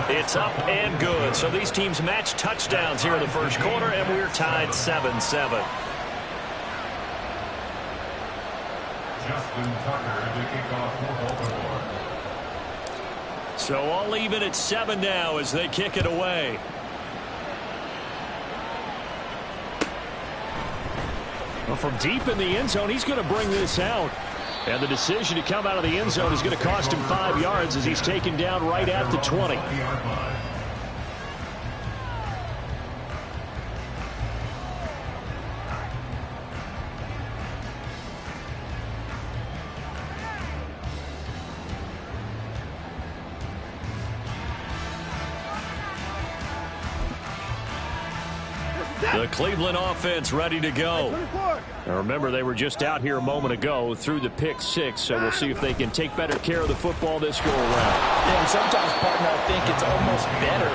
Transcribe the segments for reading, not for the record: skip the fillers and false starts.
It's up and good. So these teams match touchdowns here in the first quarter, and we're tied 7-7. So all even at 7 now as they kick it away. Well, from deep in the end zone, he's going to bring this out. And the decision to come out of the end zone is going to cost him 5 yards as he's taken down right at the 20. The Cleveland offense ready to go. Now remember, they were just out here a moment ago through the pick 6, so we'll see if they can take better care of the football this go around. Yeah, and sometimes, partner, I think it's almost better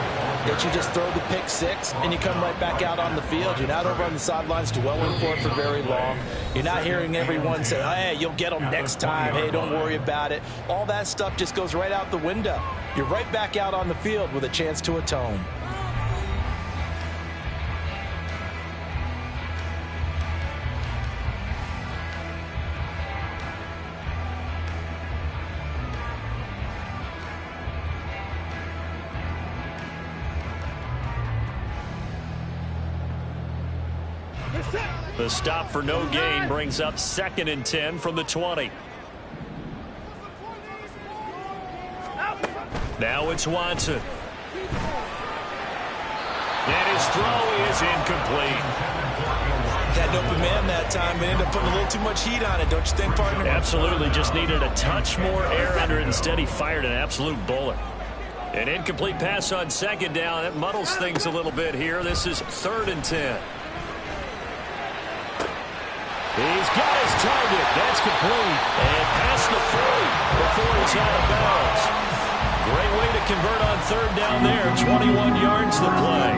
that you just throw the pick 6 and you come right back out on the field. You're not over on the sidelines dwelling for it for very long. You're not hearing everyone say, hey, you'll get them next time. Hey, don't worry about it. All that stuff just goes right out the window. You're right back out on the field with a chance to atone. The stop for no gain brings up 2nd and 10 from the 20. Now it's Watson. And his throw is incomplete. Had an open man that time and ended up putting a little too much heat on it, don't you think, partner? Absolutely. Just needed a touch more air under it. Instead, he fired an absolute bullet. An incomplete pass on 2nd down. That muddles things a little bit here. This is 3rd and 10. He's got his target. That's complete. And past the 40 before he's out of bounds. Great way to convert on 3rd down there. 21 yards to play.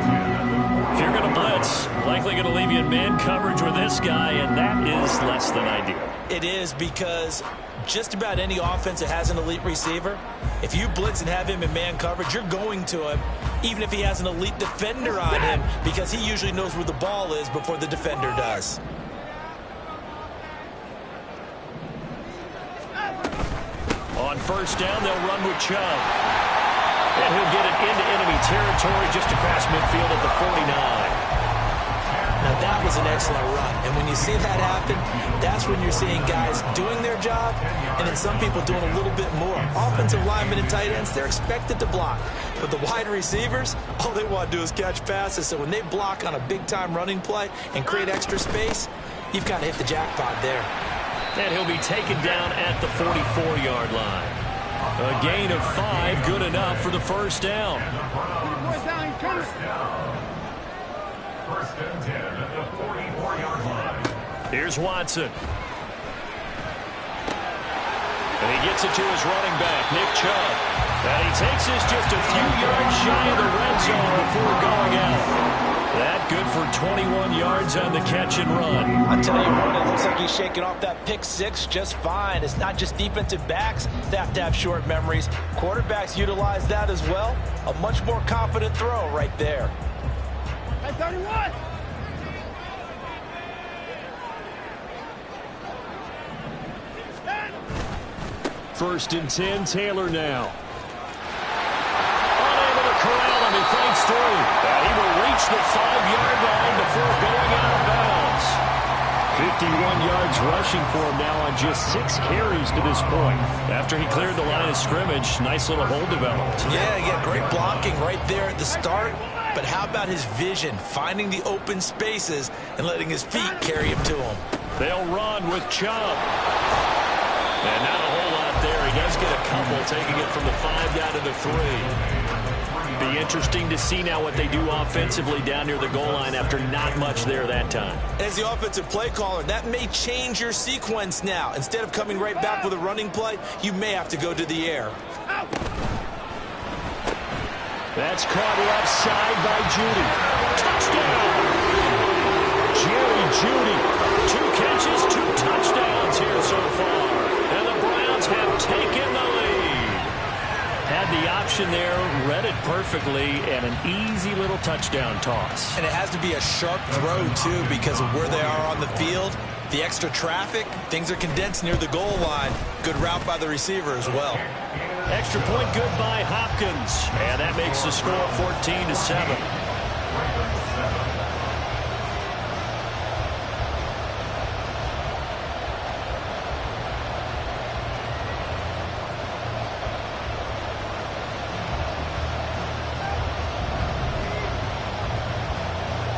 If you're going to blitz, likely going to leave you in man coverage with this guy, and that is less than ideal. It is, because just about any offense that has an elite receiver, if you blitz and have him in man coverage, you're going to him, even if he has an elite defender on him, because he usually knows where the ball is before the defender does. On 1st down, they'll run with Chubb. And he'll get it into enemy territory just across midfield at the 49. Now, that was an excellent run. And when you see that happen, that's when you're seeing guys doing their job and then some people doing a little bit more. Offensive linemen and tight ends, they're expected to block. But the wide receivers, all they want to do is catch passes. So when they block on a big-time running play and create extra space, you've kind of hit the jackpot there. And he'll be taken down at the 44-yard line. A gain of 5, good enough for the 1st down. 1st and 10 at the 44-yard line. Here's Watson. And he gets it to his running back, Nick Chubb. And he takes this just a few yards shy of the red zone before going out. That good for 21 yards on the catch and run. I'll tell you what, it looks like he's shaking off that pick 6 just fine. It's not just defensive backs that have to have short memories. Quarterbacks utilize that as well. A much more confident throw right there. Hey, 31! First and 10, Taylor now. Unable to corral him, he fights through. And he will reach the 5-yard line before going out of bounds. 51 yards rushing for him now on just 6 carries to this point. After he cleared the line of scrimmage, nice little hole developed. Yeah, great blocking right there at the start. But how about his vision, finding the open spaces and letting his feet carry him to him? They'll run with Chubb. And not a whole lot there. He does get a couple, taking it from the 5 down to the 3. Be interesting to see now what they do offensively down near the goal line after not much there that time. As the offensive play caller, that may change your sequence now. Instead of coming right back with a running play, you may have to go to the air. That's caught left side by Judy. Touchdown! Jerry Judy. 2 catches, 2 touchdowns here so far. And the Browns have taken the lead. Had the option there, read it perfectly, and an easy little touchdown toss. And it has to be a sharp throw, too, because of where they are on the field. The extra traffic, things are condensed near the goal line. Good route by the receiver as well. Extra point good by Hopkins. And that makes the score 14-7.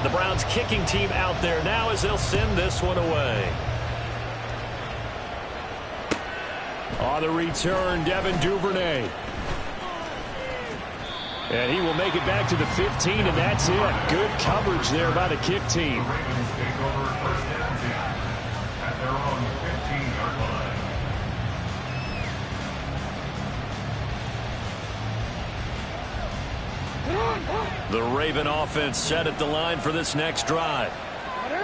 The Browns kicking team out there now as they'll send this one away. On the return, Devin Duvernay. And he will make it back to the 15, and that's it. Good coverage there by the kick team. Ravens take over first down 10 at their own 15-yard line. The Raven offense set at the line for this next drive.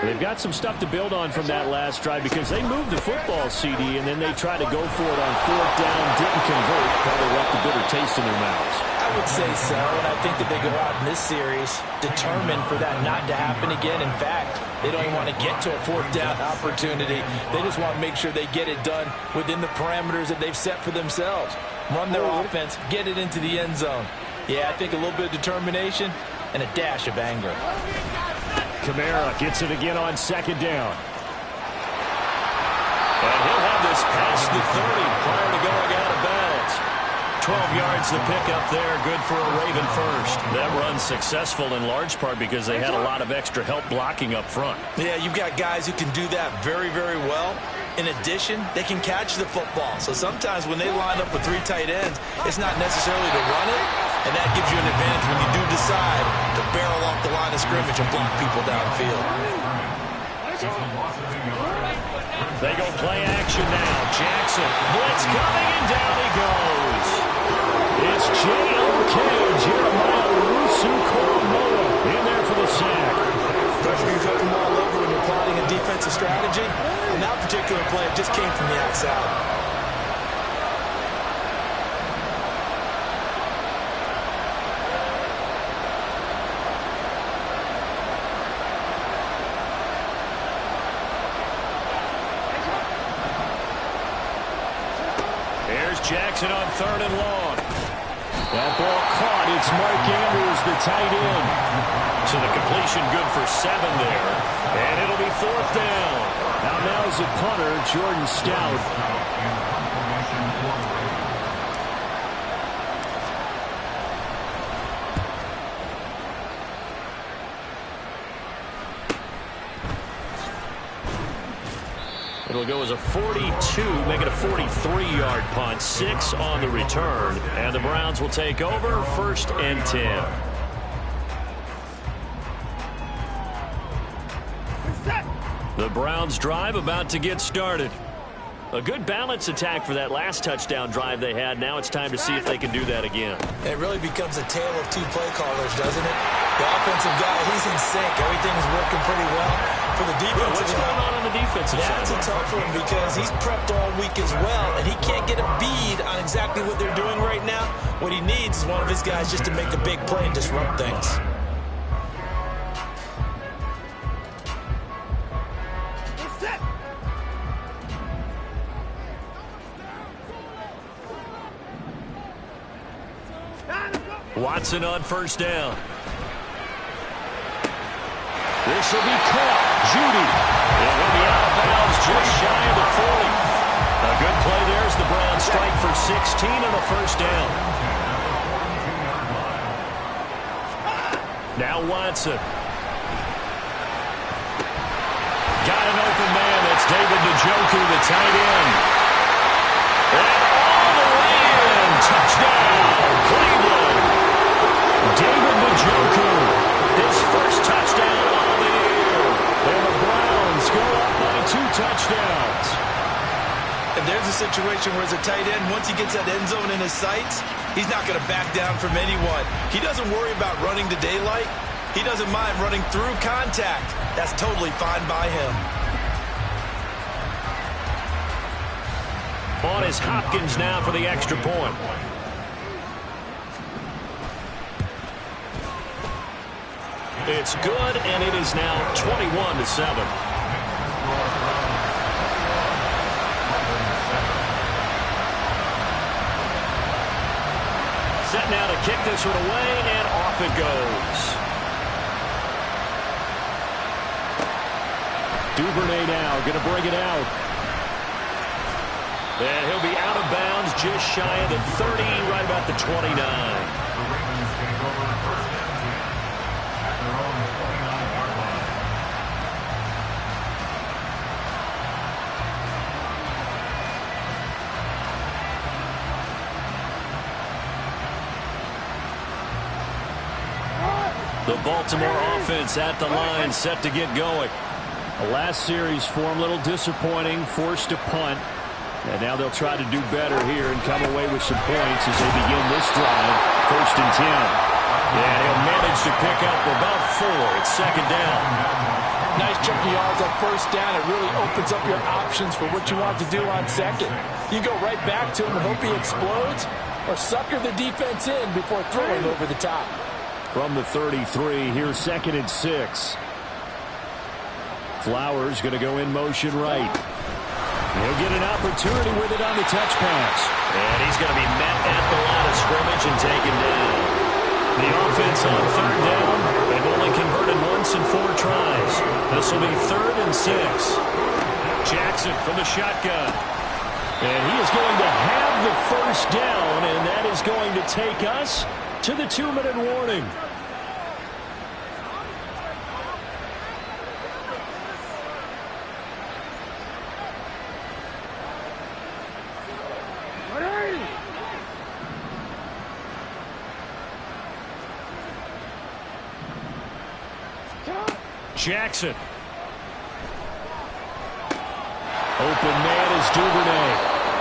They've got some stuff to build on from that last drive because they moved the football, CD, and then they tried to go for it on fourth down, didn't convert, probably left a bitter taste in their mouths. I would say so, and I think that they go out in this series determined for that not to happen again. In fact, they don't even want to get to a fourth down opportunity. They just want to make sure they get it done within the parameters that they've set for themselves. Run their offense, get it into the end zone. Yeah, I think a little bit of determination and a dash of anger. Kamara gets it again on second down. And he'll have this past the 30 prior to going out of bounds. 12 yards the pickup there, good for a Raven first. That run successful in large part because they had a lot of extra help blocking up front. Yeah, you've got guys who can do that very, very well. In addition, they can catch the football. So sometimes when they line up with three tight ends, it's not necessarily to run it, and that gives you an advantage when you do decide to barrel off the line of scrimmage and block people downfield. They go play action now. Jackson, blitz coming, and down he goes. It's J.O.K. Jeremiah Owusu-Koramoah in there for the sack. Pressure you put them all over when you're plotting a defensive strategy. And that particular play just came from the outside. Here's Jackson on third and long. That ball caught. It's Mark Andrews, the tight end. So the completion good for 7 there. And it'll be fourth down. Now's the punter, Jordan Stout. It'll go as a 42, make it a 43-yard punt, 6 on the return. And the Browns will take over, first and 10. The Browns drive about to get started. A good balance attack for that last touchdown drive they had. Now it's time to see if they can do that again. It really becomes a tale of two play callers, doesn't it? The offensive guy, he's in sync. Everything's working pretty well. For the defensive What's going on the defensive side? That's a tough one because he's prepped all week as well, and he can't get a bead on exactly what they're doing right now. What he needs is one of his guys just to make a big play and disrupt things. Watson on first down. This will be caught. Judy. It will be out of bounds just shy of the 40. A good play there as the Browns strike for 16 on a first down. Now Watson. Got an open man. That's David Njoku, the tight end. And all the way in. Touchdown, Cleveland. David Njoku, his first touchdown on the year. And the Browns go up by 2 touchdowns. And there's a situation where as a tight end, once he gets that end zone in his sights, he's not going to back down from anyone. He doesn't worry about running to daylight. He doesn't mind running through contact. That's totally fine by him. On is Hopkins now for the extra point. It's good, and it is now 21-7. Set now to kick this one away, and off it goes. Duvernay now going to bring it out. And he'll be out of bounds just shy of the 30, right about the 29. The Ravens take over first and 10 at their own 29-yard line. The Baltimore offense at the line, set to get going. The last series for him, a little disappointing, forced to punt. And now they'll try to do better here and come away with some points as they begin this drive. First and 10. And he'll manage to pick up about 4. It's second down. Nice chunk of yards on first down. It really opens up your options for what you want to do on second. You go right back to him and hope he explodes, or sucker the defense in before throwing over the top. From the 33, here's second and 6. Flowers going to go in motion right. He'll get an opportunity with it on the touch pass. And he's going to be met at the line of scrimmage and taken down. The offense on third down. They've only converted once in 4 tries. This will be 3rd and 6. Jackson from the shotgun. And he is going to have the first down, and that is going to take us to the 2-minute warning. Jackson. Open man is Duvernay.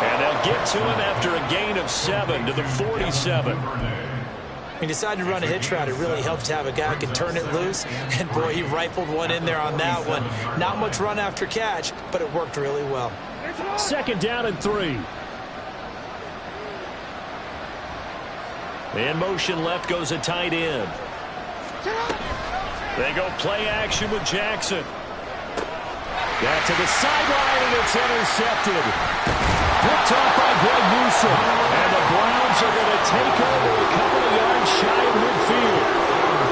And they'll get to him after a gain of 7 to the 47. He decided to run a hitch route. It really helps to have a guy who can turn it loose. And, boy, he rifled one in there on that one. Not much run after catch, but it worked really well. Second down and 3. In motion left goes a tight end. They go play action with Jackson. Back to the sideline, and it's intercepted. Picked off by Greg Newsom. And the Browns are going to take over a couple of yards shy of midfield.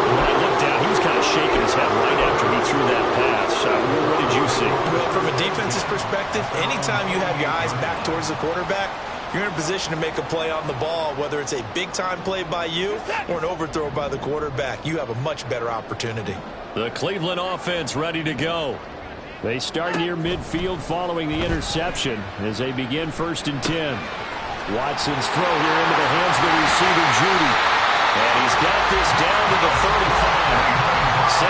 When I looked down, he was kind of shaking his head right after he threw that pass. What did you see? Well, from a defense's perspective, anytime you have your eyes back towards the quarterback, you're in a position to make a play on the ball, whether it's a big-time play by you or an overthrow by the quarterback. You have a much better opportunity. The Cleveland offense ready to go. They start near midfield following the interception as they begin 1st and 10. Watson's throw here into the hands of the receiver, Judy. And he's got this down to the 35. 17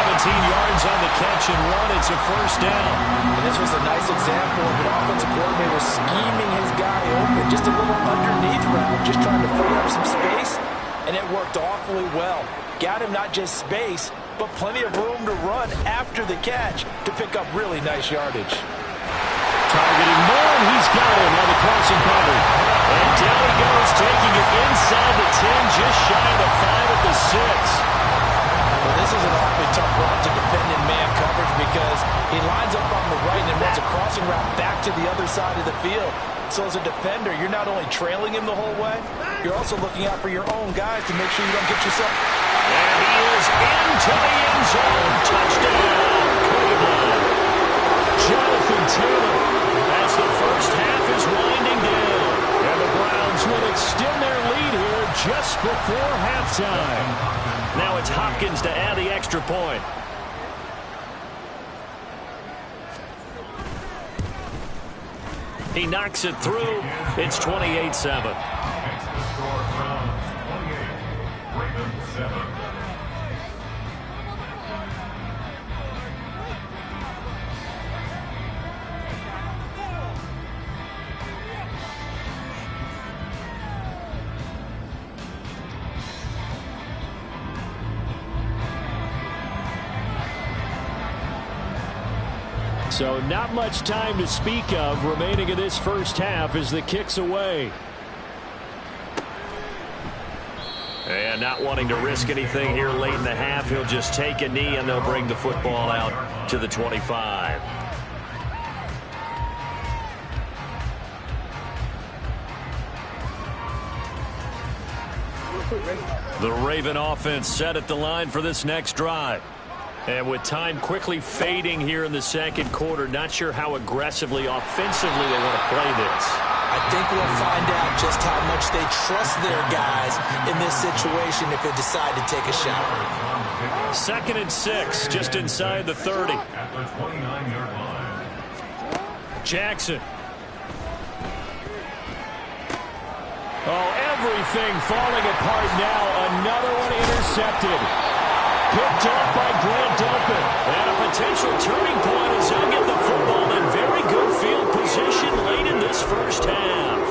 yards on the catch and 1. It's a first down. And this was a nice example of an offensive coordinator scheming his guy open. Just a little underneath route, just trying to free up some space. And it worked awfully well. Got him not just space, but plenty of room to run after the catch to pick up really nice yardage. Targeting more, and he's got him on the crossing cover. And down he goes, taking it inside the 10, just shy of the 5 at the 6. Well, this is an awfully tough run to defend in man coverage because he lines up on the right and runs a crossing route back to the other side of the field. So as a defender, you're not only trailing him the whole way, you're also looking out for your own guys to make sure you don't get yourself. And he is into the end zone. Touchdown, Cleveland. Jonathan Taylor, as the first half is winding down. And the Browns will extend their lead here just before halftime. Now it's Hopkins to add the extra point. He knocks it through. It's 28-7. Takes the score from 28, Ravens 7. So not much time to speak of remaining in this first half as the kick's away. And not wanting to risk anything here late in the half, he'll just take a knee and they'll bring the football out to the 25. The Raven offense set at the line for this next drive. And with time quickly fading here in the second quarter, not sure how aggressively, offensively they want to play this. I think we'll find out just how much they trust their guys in this situation if they decide to take a shot. 2nd and 6, just inside the 30. At the 29-yard line. Jackson. Oh, everything falling apart now. Another one intercepted. Picked up by Grant Delpit. And a potential turning point as he'll get the football in very good field position late in this first half.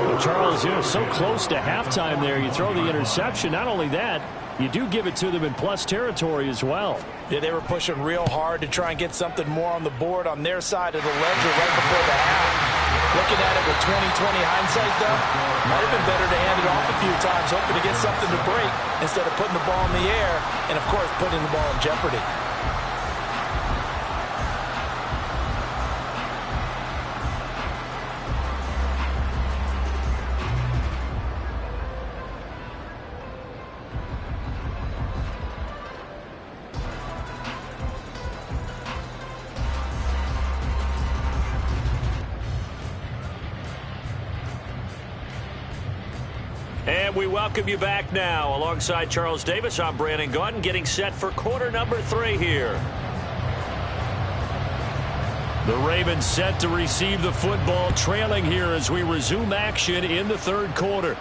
Well, Charles, so close to halftime there. You throw the interception. Not only that, you do give it to them in plus territory as well. Yeah, they were pushing real hard to try and get something more on the board on their side of the ledger right before the half. Looking at it with 20/20 hindsight, though, might have been better to hand it off a few times, hoping to get something to break instead of putting the ball in the air and, of course, putting the ball in jeopardy. And we welcome you back now. Alongside Charles Davis, I'm Brandon Gaudin, getting set for quarter number 3 here. The Ravens set to receive the football, trailing here as we resume action in the third quarter.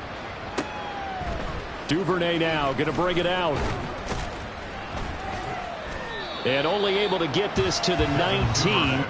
Duvernay now going to bring it out. And only able to get this to the 19.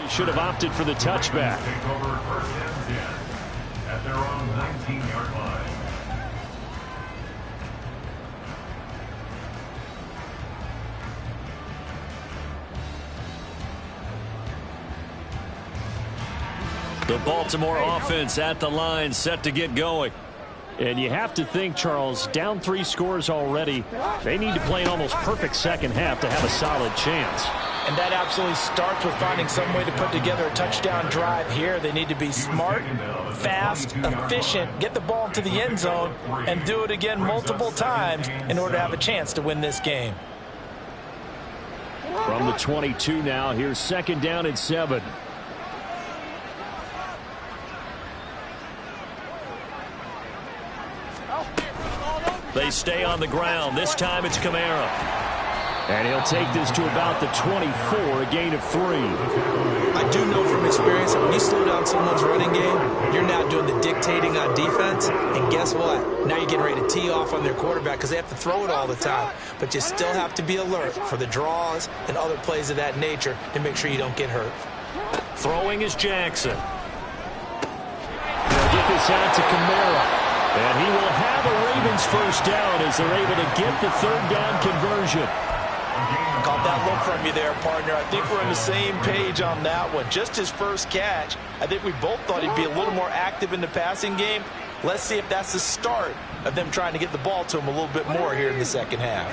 He should have opted for the touchback. Take over first and 10 at their own 19-yard line. The Baltimore offense at the line, set to get going. And you have to think, Charles, down 3 scores already. They need to play an almost perfect second half to have a solid chance. And that absolutely starts with finding some way to put together a touchdown drive here. They need to be smart, fast, efficient, get the ball into the end zone, and do it again multiple times in order to have a chance to win this game. From the 22 now, here's 2nd down and 7. They stay on the ground. This time it's Kamara. And he'll take this to about the 24, a gain of 3. I do know from experience that when you slow down someone's running game, you're now doing the dictating on defense. And guess what? Now you're getting ready to tee off on their quarterback because they have to throw it all the time. But you still have to be alert for the draws and other plays of that nature to make sure you don't get hurt. Throwing is Jackson. They'll get this out to Kamara. And he will have a Ravens first down as they're able to get the 3rd down conversion. Caught that look from you there, partner. I think we're on the same page on that one. Just his first catch. I think we both thought he'd be a little more active in the passing game. Let's see if that's the start of them trying to get the ball to him a little bit more here in the second half.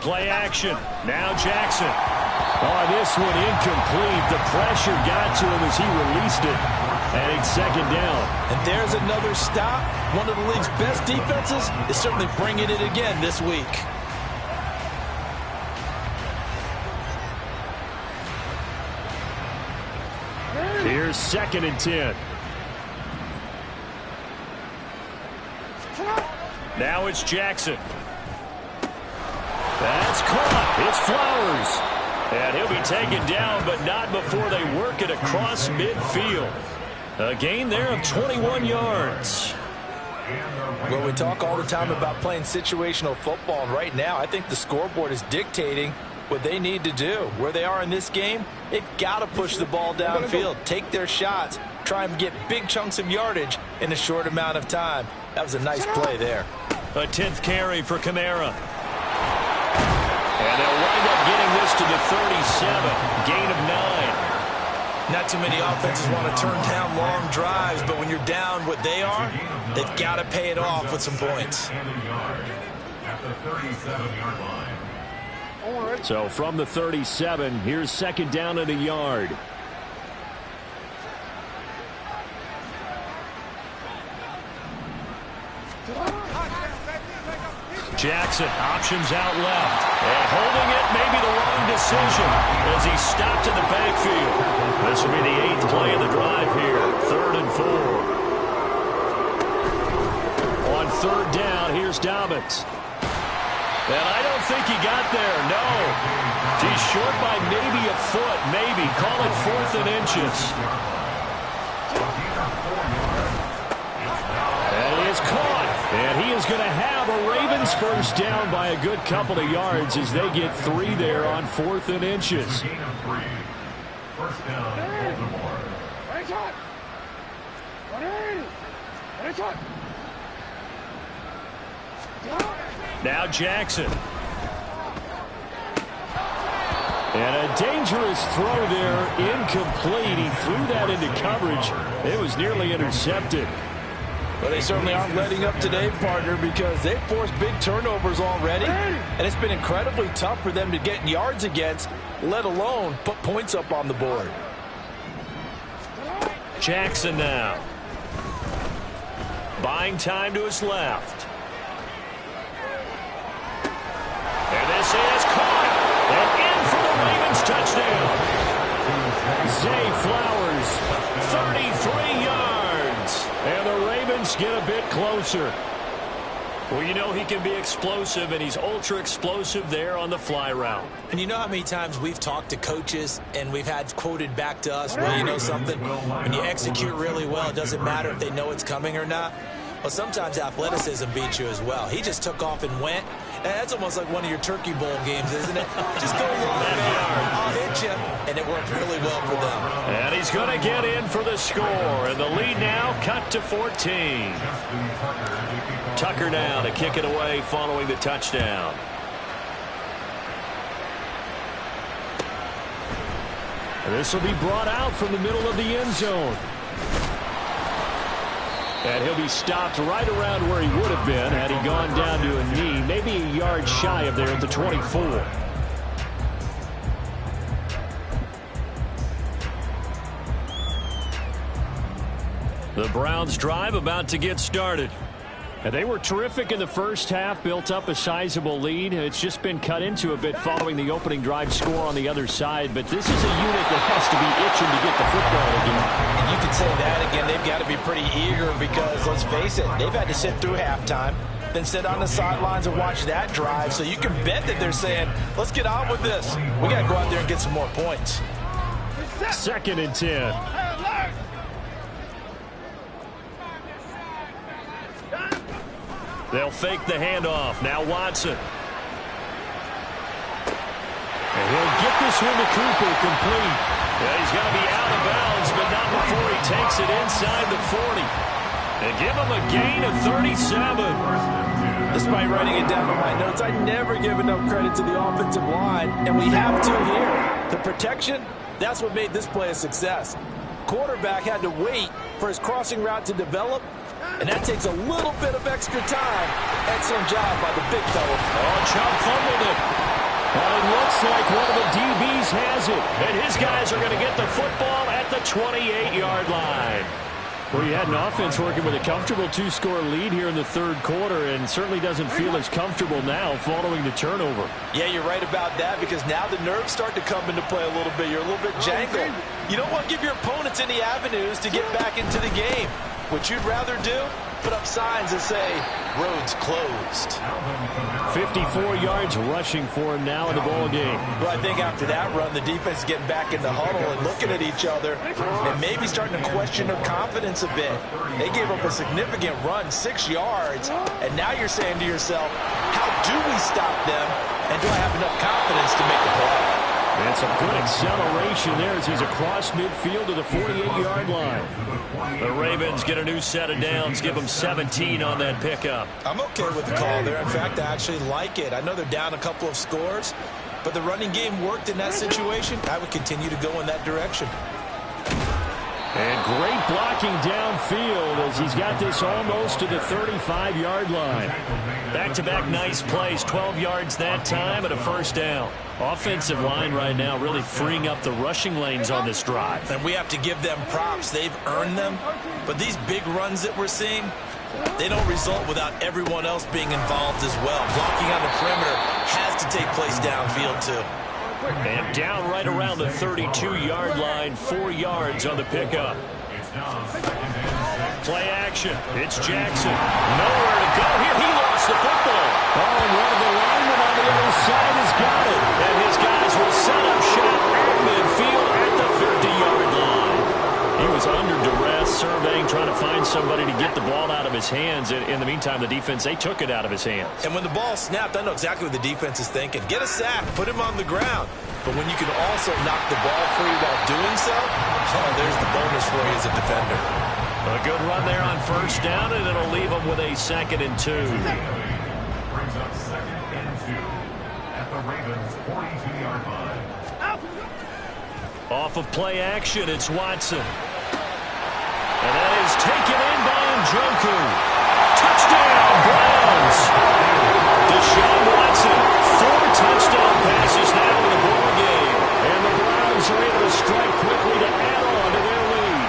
Play action. Now Jackson. Oh, this one incomplete. The pressure got to him as he released it. And it's 2nd down. And there's another stop. One of the league's best defenses is certainly bringing it again this week. Here's 2nd and 10. Now it's Jackson. That's caught. It's Flowers. And he'll be taken down, but not before they work it across midfield. A gain there of 21 yards. Well, we talk all the time about playing situational football, and right now I think the scoreboard is dictating what they need to do. Where they are in this game, they've got to push the ball downfield, take their shots, try and get big chunks of yardage in a short amount of time. That was a nice play there. A 10th carry for Kamara. And they'll wind up getting this to the 37, gain of 9. Not too many offenses want to turn down long drives, but when you're down what they are, they've got to pay it off with some points. At the 37-yard line. So from the 37, here's 2nd down and a yard. Jackson options out left. And holding it may be the wrong decision as he stopped in the backfield. This will be the 8th play of the drive here. 3rd and 4. On 3rd down, here's Dobbins. And I don't think he got there, no. He's short by maybe a foot, maybe. Call it 4th and inches. And he is caught. And he is going to have a Ravens first down by a good couple of yards as they get 3 there on 4th and inches. Gain of 3. First down, Baltimore. Now Jackson. And a dangerous throw there, incomplete. He threw that into coverage. It was nearly intercepted. Well, they certainly aren't letting up today, partner, because they've forced big turnovers already, and it's been incredibly tough for them to get yards against, let alone put points up on the board. Jackson now. Buying time to his left. And this is caught. And in for the Ravens touchdown. Zay Flowers, 33 yards. And the Ravens get a bit closer. Well, you know he can be explosive, and he's ultra explosive there on the fly route. And you know how many times we've talked to coaches and we've had quoted back to us, well, you know something? When you execute really well, it doesn't matter if they know it's coming or not. Well, sometimes athleticism beats you as well. He just took off and went. And that's almost like one of your Turkey Bowl games, isn't it? Just go long, man. I'll hit you. And and it worked really well for them. And he's going to get in for the score, and the lead now cut to 14. Tucker now to kick it away following the touchdown. And this will be brought out from the middle of the end zone. And he'll be stopped right around where he would have been had he gone down to a knee, maybe a yard shy of there at the 24. The Browns drive about to get started. And they were terrific in the first half, built up a sizable lead. It's just been cut into a bit following the opening drive score on the other side. But this is a unit that has to be itching to get the football again. And you can say that again. They've got to be pretty eager because, let's face it, they've had to sit through halftime, then sit on the sidelines and watch that drive. So you can bet that they're saying, let's get on with this. We got to go out there and get some more points. 2nd and 10. They'll fake the handoff. Now Watson. And he'll get this one to Cooper complete. Yeah, he's going to be out of bounds, but not before he takes it inside the 40. And give him a gain of 37. Despite writing it down in my notes, I never give enough credit to the offensive line, and we have to here. The protection, that's what made this play a success. Quarterback had to wait for his crossing route to develop, and that takes a little bit of extra time. Excellent job by the big fella. Oh, Chubb fumbled it. Well, it looks like one of the DBs has it. And his guys are going to get the football at the 28-yard line. Well, you had an offense working with a comfortable 2-score lead here in the third quarter, and certainly doesn't feel as comfortable now following the turnover. Yeah, you're right about that, because now the nerves start to come into play a little bit. You're a little bit jangled. You don't want to give your opponents any avenues to get back into the game. What you'd rather do, put up signs that say, roads closed. 54 yards rushing for him now in the ball game. Well, I think after that run, the defense is getting back in the huddle and looking at each other and maybe starting to question their confidence a bit. They gave up a significant run, 6 yards, and now you're saying to yourself, how do we stop them, and do I have enough confidence to make a play? And some good acceleration there as he's across midfield to the 48-yard line. The Ravens get a new set of downs, give them 17 on that pickup. I'm okay with the call there. In fact, I actually like it. I know they're down a couple of scores, but the running game worked in that situation. I would continue to go in that direction. And great blocking downfield as he's got this almost to the 35-yard line. Back-to-back nice plays, 12 yards that time and a first down. Offensive line right now really freeing up the rushing lanes on this drive. And we have to give them props. They've earned them. But these big runs that we're seeing, they don't result without everyone else being involved as well. Blocking on the perimeter has to take place downfield too. And down right around the 32-yard line, 4 yards on the pickup. Play action. It's Jackson. Nowhere to go here. He lost the football. Oh, and one of the linemen on the other side has got it. And his guys will set up shop at midfield at the 50-yard line. He was under duress, surveying, trying to find somebody to get the ball out of his hands. In the meantime, the defense, they took it out of his hands. And when the ball snapped, I know exactly what the defense is thinking. Get a sack, put him on the ground. But when you can also knock the ball free while doing so, oh, there's the bonus for you as a defender. A good run there on first down, and it'll leave them with a 2nd and 2. Brings up 2nd and 2 at the Ravens' 42-yard line. Off of play action, it's Watson. And that is taken in by Njoku. Touchdown, Browns. Deshaun Watson, 4 touchdown passes now in the ball game. And the Browns are able to strike quickly to add on to their lead.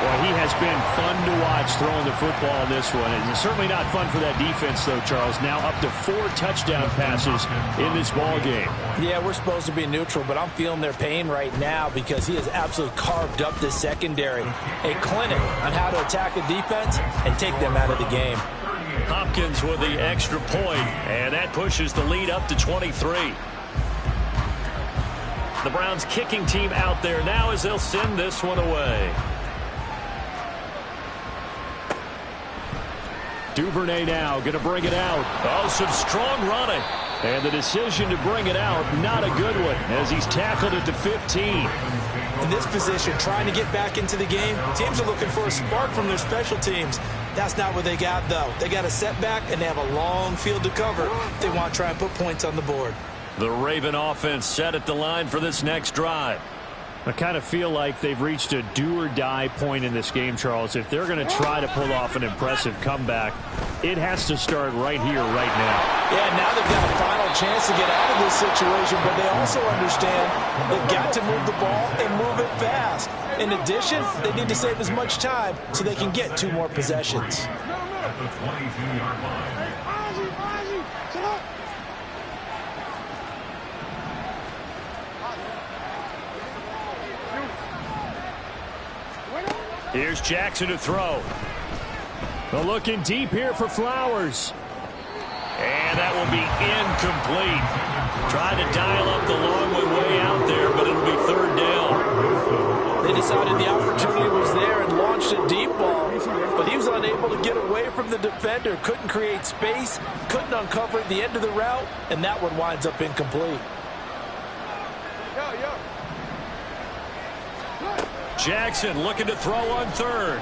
Well, he has been fun to watch throwing the football in this one. It's certainly not fun for that defense, though, Charles. Now up to 4 touchdown passes in this ball game. Yeah, we're supposed to be neutral, but I'm feeling their pain right now because he has absolutely carved up the secondary. A clinic on how to attack a defense and take them out of the game. Hopkins with the extra point, and that pushes the lead up to 23. The Browns kicking team out there now as they'll send this one away. Duvernay now going to bring it out. Oh, some strong running. And the decision to bring it out, not a good one, as he's tackled it to 15. In this position, trying to get back into the game, teams are looking for a spark from their special teams. That's not what they got, though. They got a setback, and they have a long field to cover if they want to try and put points on the board. The Raven offense set at the line for this next drive. I kind of feel like they've reached a do-or-die point in this game, Charles. If they're going to try to pull off an impressive comeback, it has to start right here, right now. Yeah, now they've got a final chance to get out of this situation, but they also understand they've got to move the ball and move it fast. In addition, they need to save as much time so they can get 2 more possessions. At the 22-yard line. Here's Jackson to throw. They're looking deep here for Flowers. And that will be incomplete. Trying to dial up the long way out there, but it'll be 3rd down. They decided the opportunity was there and launched a deep ball, but he was unable to get away from the defender, couldn't create space, couldn't uncover at the end of the route, and that one winds up incomplete. Jackson looking to throw on 3rd.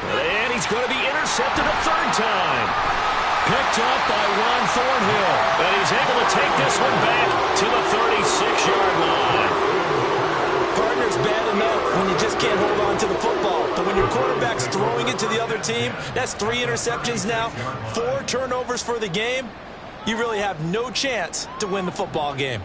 And he's going to be intercepted a 3rd time. Picked up by Ron Thornhill. And he's able to take this one back to the 36-yard line. Partner's bad enough when you just can't hold on to the football. But when your quarterback's throwing it to the other team, that's 3 interceptions now, 4 turnovers for the game. You really have no chance to win the football game.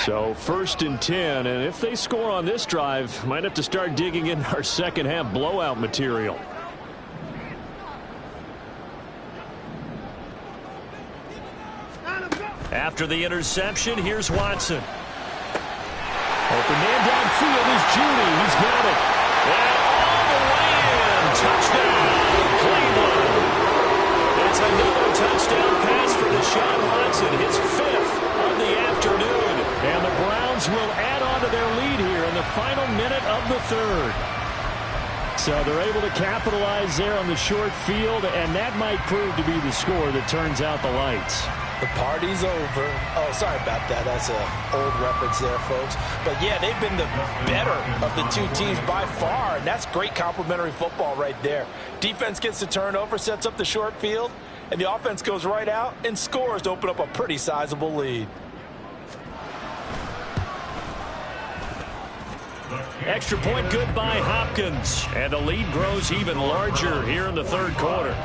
So 1st and 10, and if they score on this drive, might have to start digging in our second half blowout material. After the interception, here's Watson. Open man downfield is Judy. He's got it. And all the way in. Touchdown, Cleveland. It's another touchdown pass for Deshaun Watson, his 5th of the afternoon. And the Browns will add on to their lead here in the final minute of the 3rd. So they're able to capitalize there on the short field, and that might prove to be the score that turns out the lights. The party's over. Oh, sorry about that. That's an old reference there, folks. But, yeah, they've been the better of the 2 teams by far, and that's great complimentary football right there. Defense gets the turnover, sets up the short field, and the offense goes right out and scores to open up a pretty sizable lead. Extra point good by Hopkins. And the lead grows even larger here in the 3rd quarter.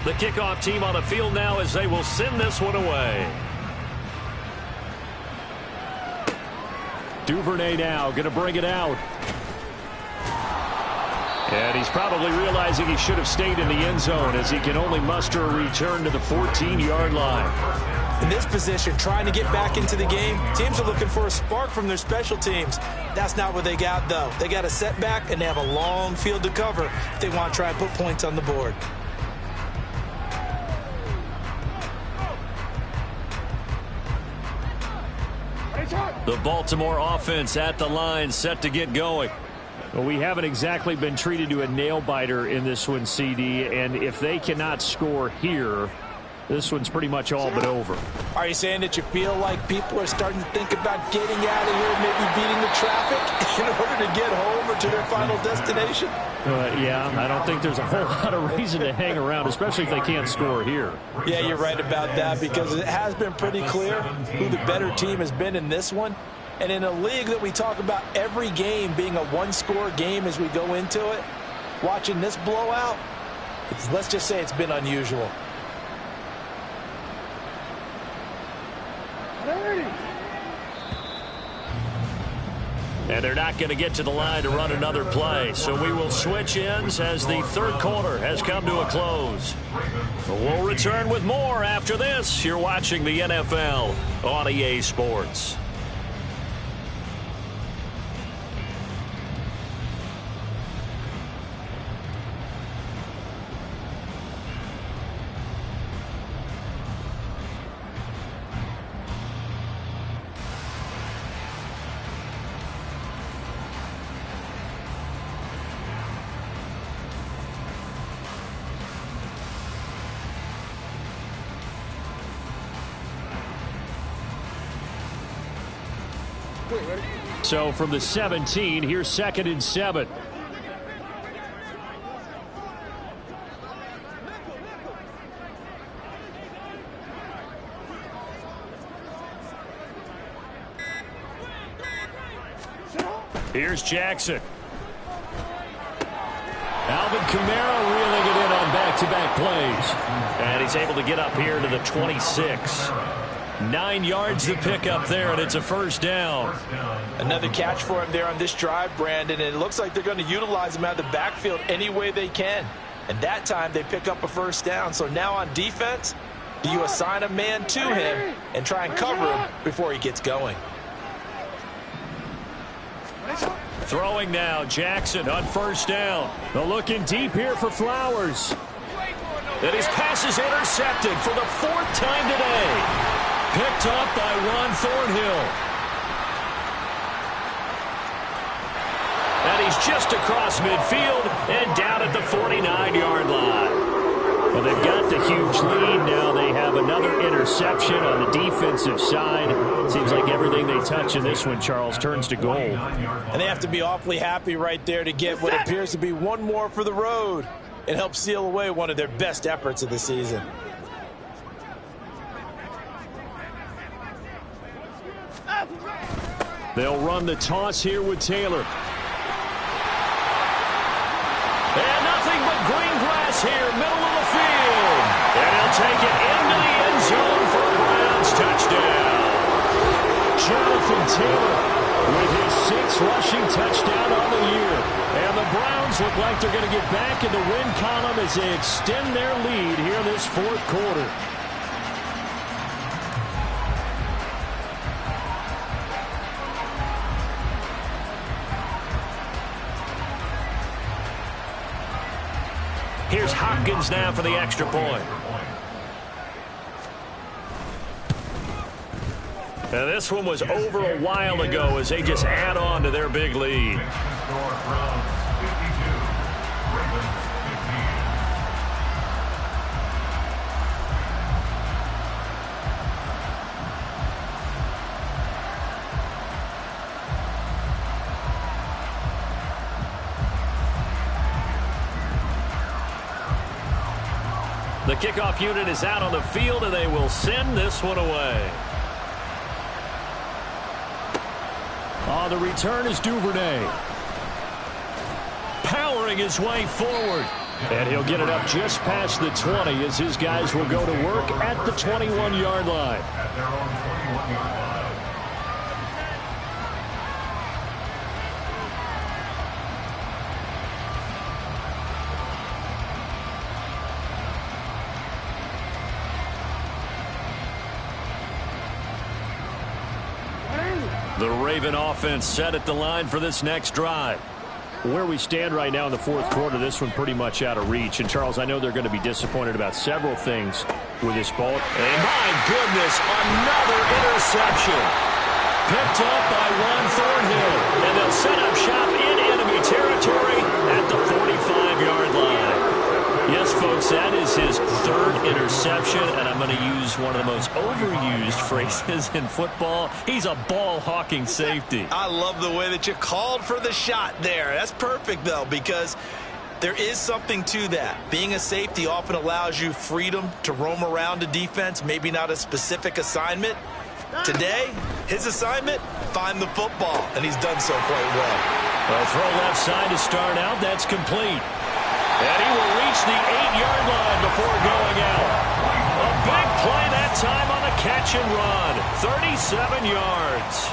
The kickoff team on the field now as they will send this one away. Duvernay now going to bring it out. And he's probably realizing he should have stayed in the end zone as he can only muster a return to the 14-yard line. In this position, trying to get back into the game, teams are looking for a spark from their special teams. That's not what they got, though. They got a setback, and they have a long field to cover if they want to try and put points on the board. The Baltimore offense at the line, set to get going. Well, we haven't exactly been treated to a nail-biter in this one, CD, and if they cannot score here, this one's pretty much all but over. Are you saying that you feel like people are starting to think about getting out of here, maybe beating the traffic in order to get home or to their final destination? Yeah, I don't think there's a whole lot of reason to hang around, especially if they can't score here. Yeah, you're right about that, because it has been pretty clear who the better team has been in this one. And in a league that we talk about every game being a one-score game as we go into it, watching this blowout, let's just say it's been unusual. And they're not going to get to the line to run another play. So we will switch ends as the 3rd quarter has come to a close. We'll return with more after this. You're watching the NFL on EA Sports. So from the 17, here's 2nd and 7. Here's Jackson. Alvin Kamara reeling it in on back-to-back plays. And he's able to get up here to the 26. 9 yards to pick up there, and it's a first down. Another catch for him there on this drive, Brandon, and it looks like they're going to utilize him out of the backfield any way they can. And that time they pick up a first down. So now on defense, do you assign a man to him and try and cover him before he gets going? Throwing now, Jackson on first down. They're looking deep here for Flowers. And his pass is intercepted for the 4th time today. Picked up by Ron Thornhill. And he's just across midfield and down at the 49-yard line. Well, they've got the huge lead. Now they have another interception on the defensive side. Seems like everything they touch in this one, Charles, turns to gold. And they have to be awfully happy right there to get what appears to be one more for the road and help seal away one of their best efforts of the season. They'll run the toss here with Taylor. And nothing but green grass here, middle of the field. And he'll take it into the end zone for a Browns touchdown. Jonathan Taylor with his 6th rushing touchdown on the year. And the Browns look like they're going to get back in the win column as they extend their lead here in this 4th quarter. Here's Hopkins now for the extra point. Now this one was over a while ago as they just add on to their big lead. The kickoff unit is out on the field, and they will send this one away. The return is Duvernay. Powering his way forward. And he'll get it up just past the 20 as his guys will go to work at the 21-yard line. At their own 21-yard line. The Raven offense set at the line for this next drive. Where we stand right now in the 4th quarter, this one pretty much out of reach. And, Charles, I know they're going to be disappointed about several things with this ball. And, my goodness, another interception. Picked up by Ron Thornhill. And they'll set up shop in enemy territory at the 45-yard line. Yes, folks, that is his 3rd interception, and I'm going to use one of the most overused phrases in football. He's a ball-hawking safety. I love the way that you called for the shot there. That's perfect, though, because there is something to that. Being a safety often allows you freedom to roam around a defense, maybe not a specific assignment. Today, his assignment, find the football, and he's done so quite well. Well, throw left side to start out. That's complete. And he will reach the 8-yard line before going out. A big play that time on the catch and run. 37 yards.